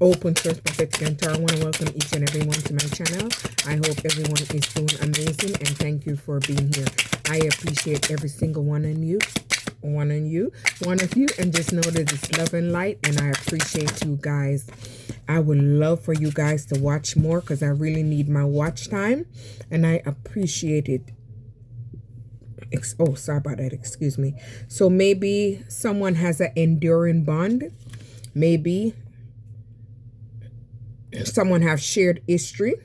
Open Source Prophetic and Tarot. I want to welcome each and everyone to my channel. I hope everyone is doing amazing, and thank you for being here. I appreciate every single one of you, and just know that it's love and light, and I appreciate you guys. I would love for you guys to watch more because I really need my watch time, and I appreciate it. Oh, sorry about that. Excuse me. So maybe someone has an enduring bond. Maybe someone have shared history,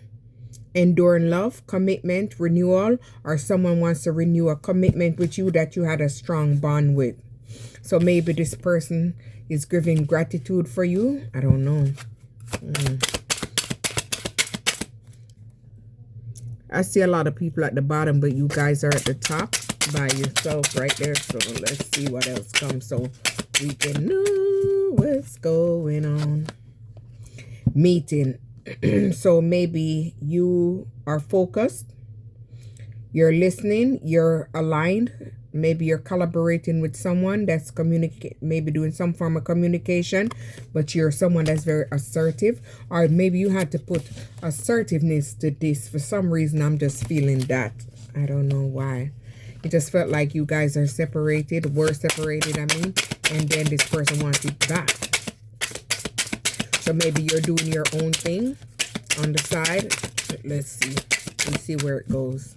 enduring love, commitment, renewal, or someone wants to renew a commitment with you that you had a strong bond with. So maybe this person is giving gratitude for you. I don't know. I see a lot of people at the bottom, but you guys are at the top by yourself right there. So let's see what else comes so we can know what's going on. Meeting. So maybe you are focused, you're listening, you're aligned, maybe you're collaborating with someone that's maybe doing some form of communication, but you're someone that's very assertive, or maybe you had to put assertiveness to this. For some reason, I'm just feeling that. I don't know why. It just felt like you guys are separated, were separated, I mean, and then this person wants it back. So maybe you're doing your own thing on the side. Let's see. Let's see where it goes.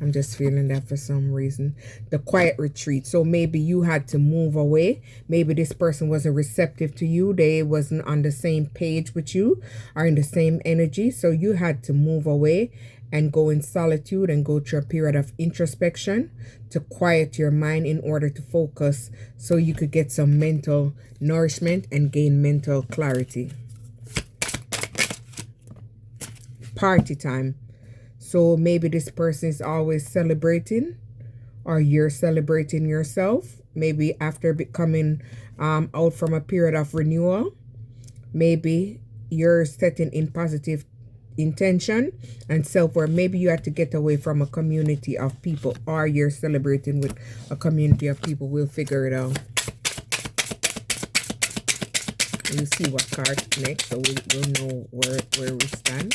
I'm just feeling that for some reason. The quiet retreat. So maybe you had to move away. Maybe this person wasn't receptive to you. They wasn't on the same page with you or in the same energy. So you had to move away and go in solitude and go through a period of introspection to quiet your mind in order to focus so you could get some mental nourishment and gain mental clarity. Party time. So maybe this person is always celebrating, or you're celebrating yourself. Maybe after becoming out from a period of renewal, maybe you're setting in positive intention and self-worth. Maybe you had to get away from a community of people, or you're celebrating with a community of people. We'll figure it out. We'll see what card next, so we'll know where we stand.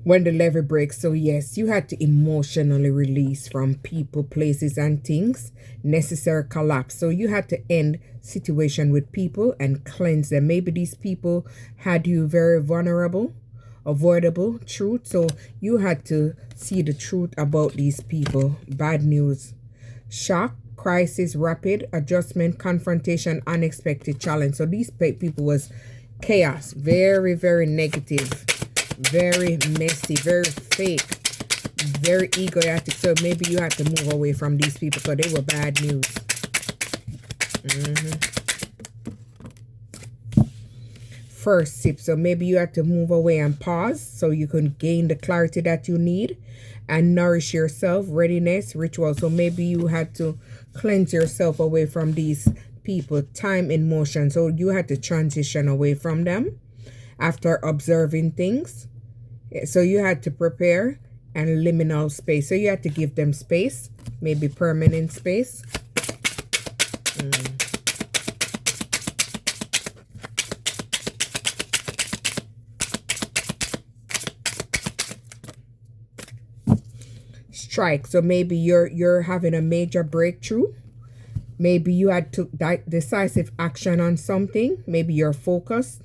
When the levee breaks. So yes, you had to emotionally release from people, places, and things. Necessary collapse. So you had to end situation with people and cleanse them. Maybe these people had you very vulnerable, avoidable truth. So you had to see the truth about these people. Bad news. Shock, crisis, rapid adjustment, confrontation, unexpected challenge. So these people was chaos. Very, very negative. Very messy, very fake, very egoistic. So maybe you had to move away from these people because they were bad news. First sip. So maybe you had to move away and pause so you can gain the clarity that you need and nourish yourself. Readiness, ritual. So maybe you had to cleanse yourself away from these people. Time in motion. So you had to transition away from them after observing things. So you had to prepare and liminal space. So you had to give them space, maybe permanent space. Strike. So maybe you're having a major breakthrough. Maybe you had to decisive action on something. Maybe you're focused.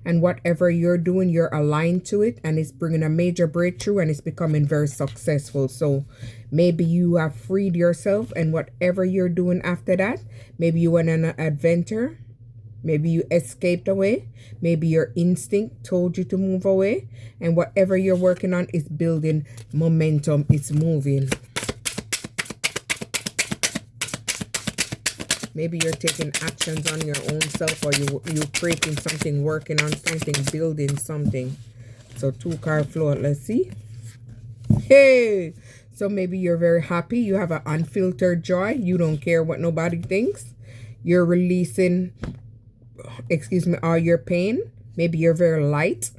And whatever you're doing, you're aligned to it, and it's bringing a major breakthrough, and it's becoming very successful. So maybe you have freed yourself, and whatever you're doing after that, maybe you went on an adventure, maybe you escaped away, maybe your instinct told you to move away, and whatever you're working on is building momentum, it's moving. Maybe you're taking actions on your own self, or you're creating something, working on something, building something. So 2-card flow. Let's see. Hey! So maybe you're very happy. You have an unfiltered joy. You don't care what nobody thinks. You're releasing, all your pain. Maybe you're very light.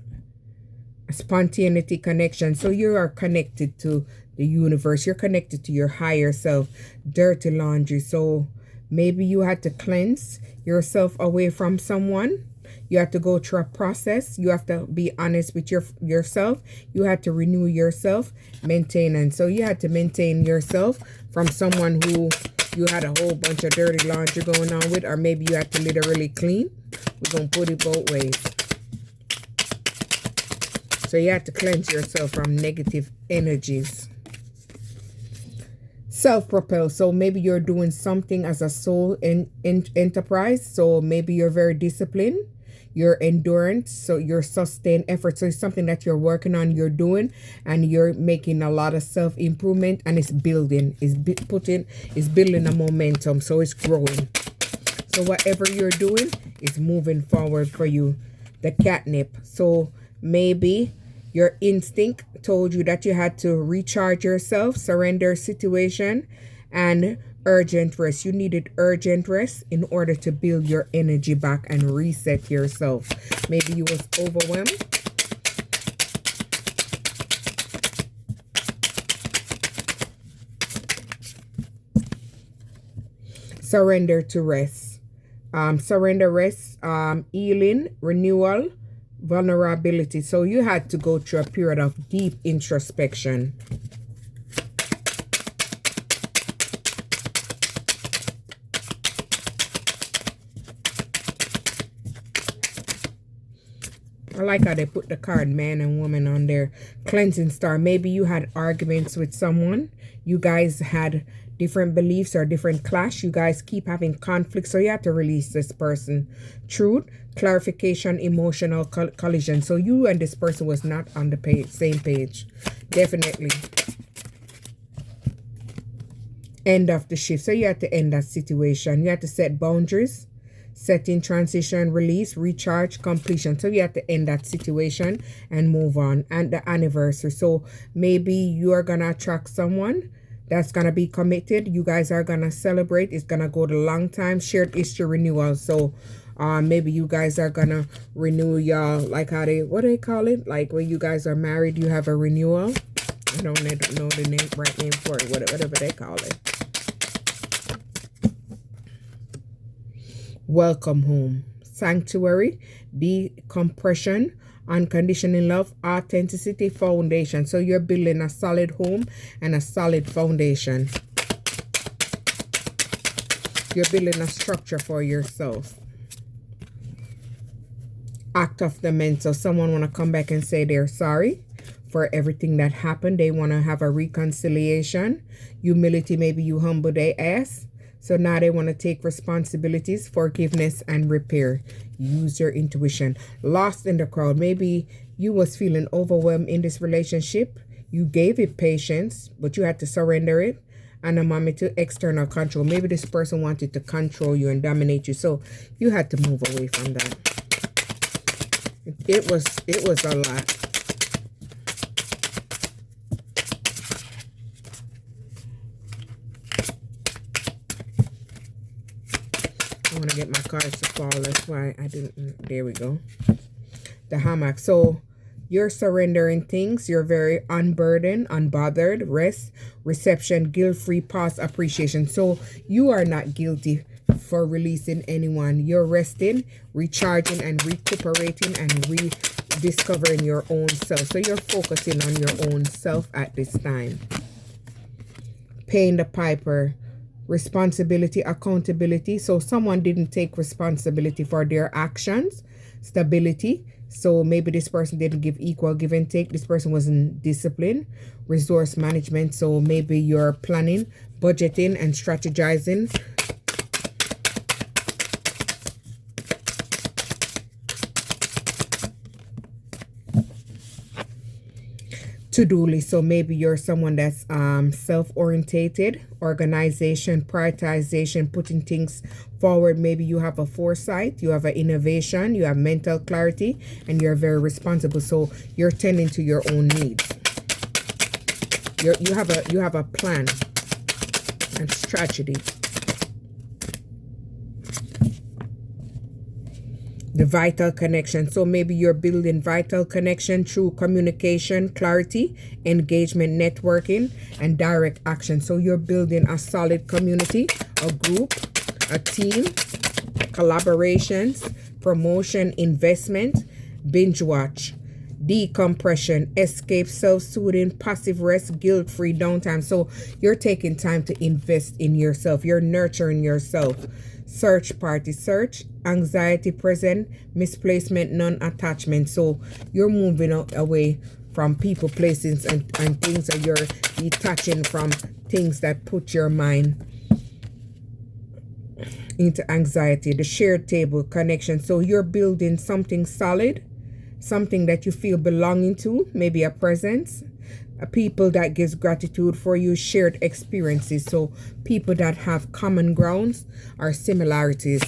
spontaneity, connection. So you are connected to the universe. You're connected to your higher self. Dirty laundry. So maybe you had to cleanse yourself away from someone. You have to go through a process. You have to be honest with yourself. You have to renew yourself, maintenance. So you had to maintain yourself from someone who you had a whole bunch of dirty laundry going on with, or maybe you had to literally clean. We're going to put it both ways. So you have to cleanse yourself from negative energies. Self-propel. So maybe you're doing something as a soul enterprise. So maybe you're very disciplined. Your endurance, so your sustained effort. So it's something that you're working on, you're doing, and you're making a lot of self-improvement, and it's building, it's building a momentum, so it's growing. So whatever you're doing is moving forward for you. The catnip. So maybe your instinct told you that you had to recharge yourself, surrender situation, and urgent rest. You needed urgent rest in order to build your energy back and reset yourself. Maybe you was overwhelmed. Surrender to rest. Surrender, rest, healing, renewal, vulnerability. So you had to go through a period of deep introspection. I like how they put the card man and woman on there. Cleansing star. Maybe you had arguments with someone. You guys had different beliefs or different clash. You guys keep having conflict. So you have to release this person. Truth, clarification, emotional collision. So you and this person was not on the same page. Definitely. End of the shift. So you have to end that situation. You have to set boundaries. Setting, transition, release, recharge, completion. So you have to end that situation and move on. And the anniversary. So maybe you are going to attract someone that's going to be committed. You guys are going to celebrate. It's going to go the long time. Shared history renewal. So maybe you guys are going to renew y'all, like how what do they call it? Like when you guys are married, you have a renewal. I don't know the right name for it. Whatever they call it. Welcome home. Sanctuary, decompression, unconditional love, authenticity, foundation. So you're building a solid home and a solid foundation. You're building a structure for yourself. Act of the men. So someone want to come back and say they're sorry for everything that happened. They want to have a reconciliation. Humility, maybe you humble their ass. So now they want to take responsibilities, forgiveness, and repair. Use your intuition. Lost in the crowd. Maybe you was feeling overwhelmed in this relationship. You gave it patience, but you had to surrender it. And a moment to external control. Maybe this person wanted to control you and dominate you. So you had to move away from that. It was a lot. I want to get my cards to fall. That's why I didn't. There we go. The hammock. So you're surrendering things. You're very unburdened, unbothered, rest, reception, guilt-free, pause, appreciation. So you are not guilty for releasing anyone. You're resting, recharging, and recuperating and rediscovering your own self. So you're focusing on your own self at this time. Paying the piper. Responsibility, accountability. So someone didn't take responsibility for their actions. Stability. So maybe this person didn't give equal give and take. This person wasn't disciplined. Resource management. So maybe you're planning, budgeting, and strategizing. To-do list. So maybe you're someone that's self-orientated, organization, prioritization, putting things forward. Maybe you have a foresight, you have an innovation, you have mental clarity, and you're very responsible. So you're tending to your own needs. You have a plan and strategy. the vital connection. So maybe you're building vital connection through communication, clarity, engagement, networking, and direct action. So you're building a solid community, a group, a team, collaborations, promotion, investment, binge watch, decompression, escape, self-soothing, passive rest, guilt-free downtime. So you're taking time to invest in yourself. You're nurturing yourself. Search party, search, anxiety present, misplacement, non-attachment. So you're moving away from people, places, and things, and you're detaching from things that put your mind into anxiety. The shared table connection. So you're building something solid, something that you feel belonging to, maybe a presence, a people that gives gratitude for you, shared experiences. So people that have common grounds or similarities.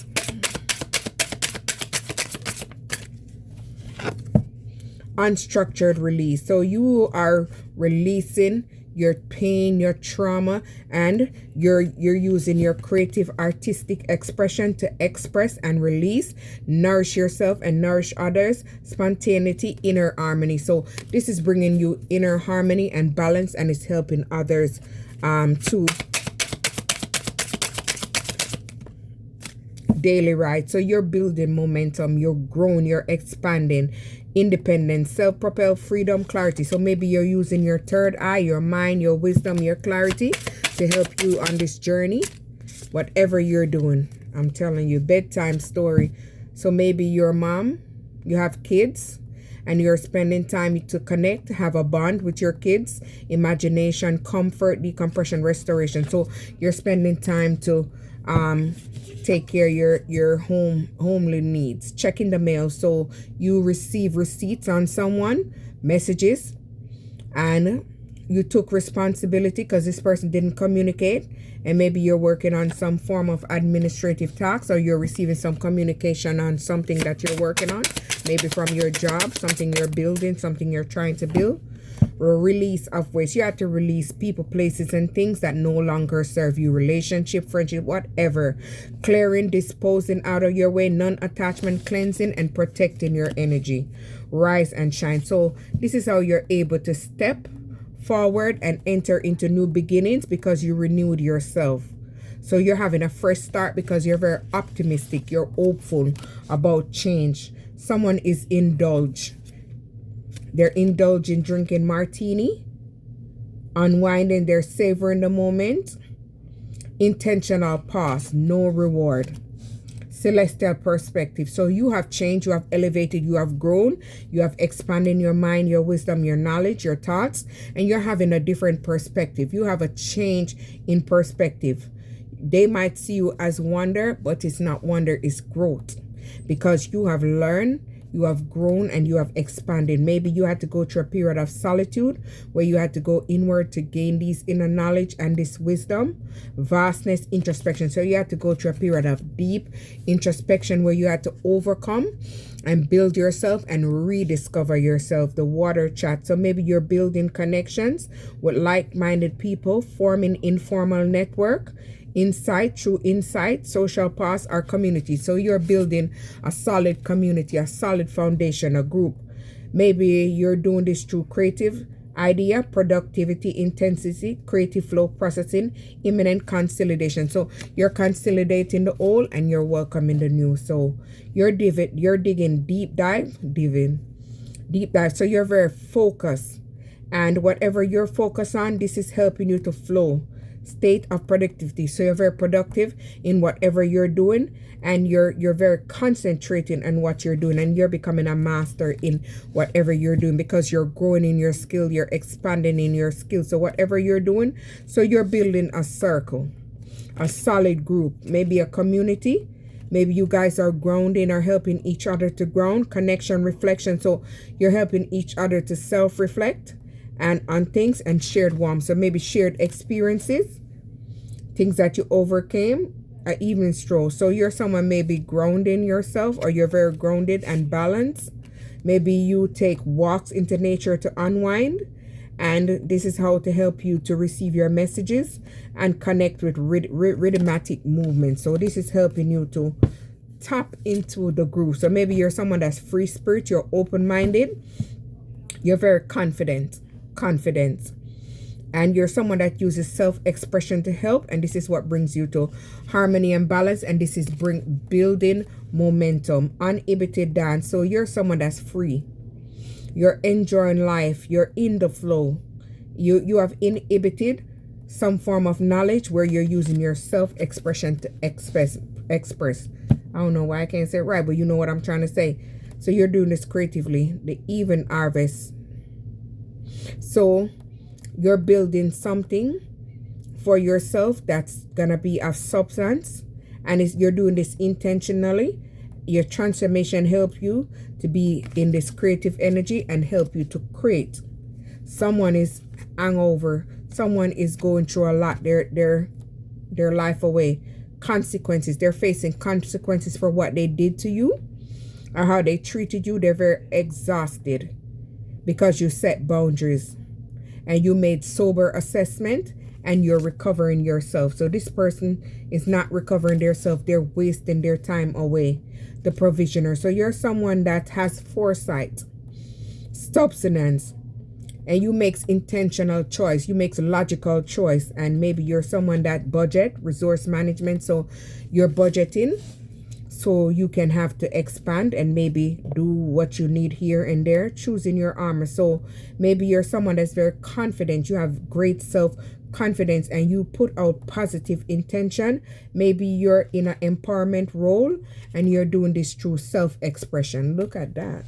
Unstructured release. So you are releasing your pain, your trauma, and you're using your creative artistic expression to express and release, nourish yourself and nourish others. Spontaneity, inner harmony. So this is bringing you inner harmony and balance, and it's helping others to daily ride. So you're building momentum, you're growing, you're expanding. Independence, self-propelled, freedom, clarity. So maybe you're using your third eye, your mind, your wisdom, your clarity to help you on this journey, whatever you're doing. I'm telling you, bedtime story. So maybe your mom, you have kids, and you're spending time to connect, have a bond with your kids. Imagination, comfort, decompression, restoration. So you're spending time to take care of your homely needs. Checking the mail. So you receive receipts on someone, messages, and you took responsibility because this person didn't communicate, and maybe you're working on some form of administrative task, or you're receiving some communication on something that you're working on, maybe from your job, something you're building, something you're trying to build. Release of waste. You have to release people, places, and things that no longer serve you. Relationship, friendship, whatever. Clearing, disposing out of your way, non-attachment, cleansing, and protecting your energy. Rise and shine. So this is how you're able to step forward and enter into new beginnings, because you renewed yourself. So you're having a fresh start because you're very optimistic. You're hopeful about change. Someone is indulged. They're indulging, drinking martini, unwinding, they're savoring the moment. Intentional pause, no reward. Celestial perspective. So you have changed, you have elevated, you have grown, you have expanded your mind, your wisdom, your knowledge, your thoughts, and you're having a different perspective. You have a change in perspective. They might see you as wonder, but it's not wonder, it's growth, because you have learned, you have grown, and you have expanded. Maybe you had to go through a period of solitude where you had to go inward to gain these inner knowledge and this wisdom. Vastness, introspection. So you had to go through a period of deep introspection where you had to overcome and build yourself and rediscover yourself. The water chat. So maybe you're building connections with like-minded people, forming informal network. Insight, through insight, social pause, or community. So you're building a solid community, a solid foundation, a group. Maybe you're doing this through creative idea, productivity, intensity, creative flow, processing, imminent consolidation. So you're consolidating the old and you're welcoming the new. So you're digging deep dive. So you're very focused, and whatever you're focused on, this is helping you to flow. State of productivity. So you're very productive in whatever you're doing, and you're very concentrating on what you're doing, and you're becoming a master in whatever you're doing because you're growing in your skill, you're expanding in your skill. So whatever you're doing, so you're building a circle, a solid group, maybe a community. Maybe you guys are grounding or helping each other to ground. Connection, reflection. So you're helping each other to self-reflect and on things, and shared warmth. So maybe shared experiences, things that you overcame, an evening stroll. So you're someone maybe grounding yourself, or you're very grounded and balanced. Maybe you take walks into nature to unwind, and this is how to help you to receive your messages and connect with rhythmatic movement. So this is helping you to tap into the groove. So maybe you're someone that's free spirit, you're open-minded, you're very confident, and you're someone that uses self-expression to help, and this is what brings you to harmony and balance, and this is building momentum, uninhibited dance. So you're someone that's free, you're enjoying life, you're in the flow, you have inhibited some form of knowledge where you're using your self-expression to express. I don't know why I can't say it right, but you know what I'm trying to say. So you're doing this creatively, the even harvest. So you're building something for yourself that's gonna be of substance, and you're doing this intentionally. Your transformation help you to be in this creative energy and help you to create. Someone is hangover, someone is going through a lot, their life away, consequences, they're facing consequences for what they did to you or how they treated you. They're very exhausted because you set boundaries and you made sober assessment, and you're recovering yourself. So this person is not recovering themselves, they're wasting their time away, the provisioner. So you're someone that has foresight, substance, and you makes intentional choice, you makes logical choice, and maybe you're someone that budget, resource management. So you're budgeting so you can have to expand and maybe do what you need here and there, choosing your armor. So maybe you're someone that's very confident, you have great self-confidence, and you put out positive intention. Maybe you're in an empowerment role and you're doing this through self-expression. Look at that.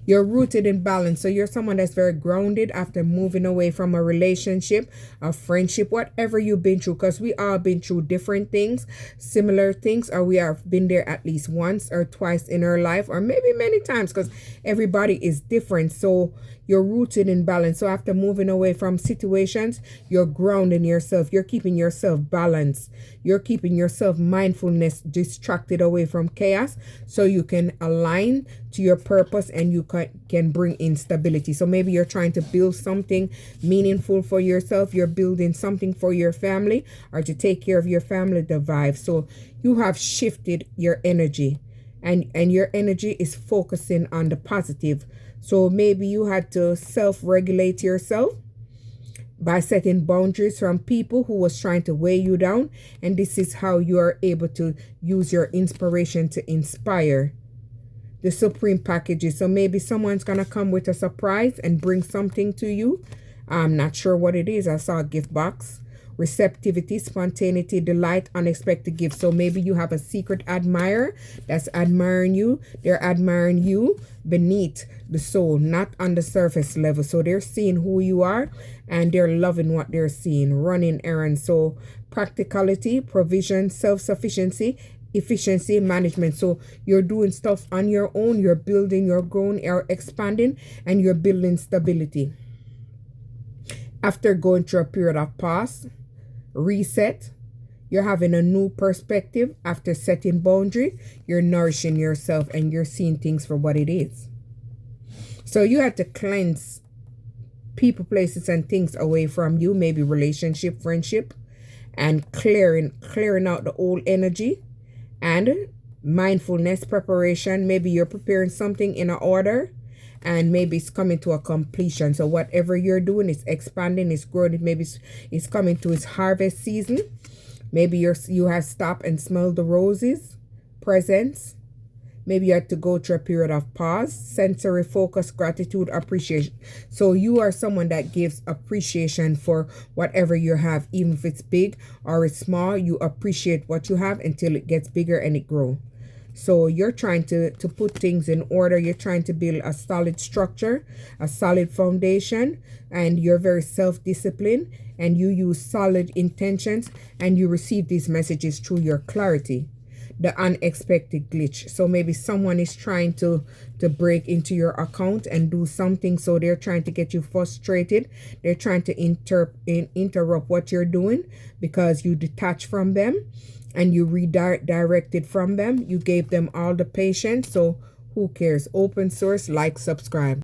You're rooted in balance. So you're someone that's very grounded after moving away from a relationship, a friendship, whatever you've been through, because we all been through different things, similar things, or we have been there at least once or twice in our life, or maybe many times, because everybody is different. So you're rooted in balance. So after moving away from situations, you're grounding yourself. You're keeping yourself balanced. You're keeping yourself mindfulness distracted away from chaos so you can align to your purpose and you can bring in stability. So maybe you're trying to build something meaningful for yourself. You're building something for your family or to take care of your family, the vibe. So you have shifted your energy, and your energy is focusing on the positive. So maybe you had to self-regulate yourself by setting boundaries from people who was trying to weigh you down. And this is how you are able to use your inspiration to inspire the supreme packages. So maybe someone's going to come with a surprise and bring something to you. I'm not sure what it is. I saw a gift box. Receptivity, spontaneity, delight, unexpected gifts. So maybe you have a secret admirer that's admiring you. They're admiring you beneath the soul, not on the surface level. So they're seeing who you are and they're loving what they're seeing, running errands. So practicality, provision, self-sufficiency, efficiency, management. So you're doing stuff on your own, you're building, you're growing, you're expanding, and you're building stability. After going through a period of pause, reset, you're having a new perspective. After setting boundary, you're nourishing yourself and you're seeing things for what it is. So you have to cleanse people, places, and things away from you, maybe relationship, friendship, and clearing out the old energy. And mindfulness, preparation, maybe you're preparing something in an order and maybe it's coming to a completion. So whatever you're doing is expanding, it's growing, maybe it's coming to its harvest season. Maybe you have stopped and smelled the roses, presence. Maybe you had to go through a period of pause, sensory focus, gratitude, appreciation. So you are someone that gives appreciation for whatever you have, even if it's big or it's small. You appreciate what you have until it gets bigger and it grows. So you're trying to put things in order. You're trying to build a solid structure, a solid foundation, and you're very self-disciplined and you use solid intentions and you receive these messages through your clarity, the unexpected glitch. So maybe someone is trying to break into your account and do something. So they're trying to get you frustrated. They're trying to interrupt what you're doing because you detach from them. And you redirected from them. You gave them all the patience. So who cares? Open source, like, subscribe.